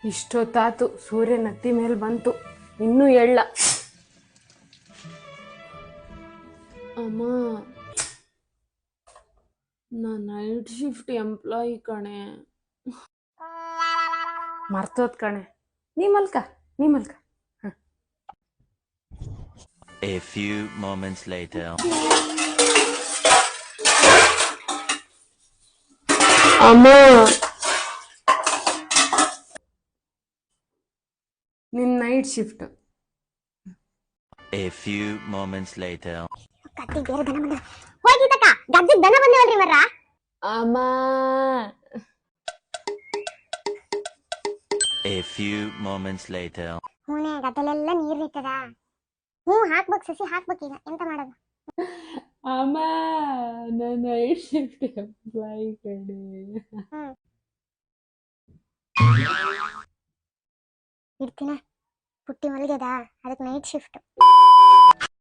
ಇಷ್ಟೊತ್ತಾತು ಸೂರ್ಯ ನತ್ತಿ ಮೇಲೆ ಬಂತು, ಇನ್ನೂ ಎಳ್ಳ. ಅಮ್ಮ, ನಾ ನೈಟ್ ಶಿಫ್ಟ್ ಎಂಪ್ಲಾಯಿ ಕಣೆ. ಮರ್ತೋದ್ ಕಣೆ. ನೀ ಮಲ್ಕ. A few moments later. ಅಮ್ಮ, ನಿನ್ night shift. A few moments later. ಹೋಗಿದ್ದಕ್ಕ ಗದ್ದೆಗೆ ದನ ಬಂದೇವಲ್ರಿ ಮರ್ರ. ಅಮ್ಮ, A few moments later. ಹೂನೆ ಗದ್ದೆಲೆಲ್ಲ ನೀರ್ ನಿಂತದ. ಹಾಕ್ಬೇಕು ಸಸಿ ಹಾಕ್ಬೇಕು. ಈಗ ಎಂತ ಮಾಡೋದು? ಅಮ್ಮ, ನನ್ನ ನೈಟ್ ಶಿಫ್ಟ್ ಎಂಪ್ಲಾಯಿ ಕಣೆ. ಇಡ್ತೀನ ಪುಟ್ಟಿ ಮಲಗ್ಯದ, ಅದಕ್ಕೆ ನೈಟ್ ಶಿಫ್ಟ್.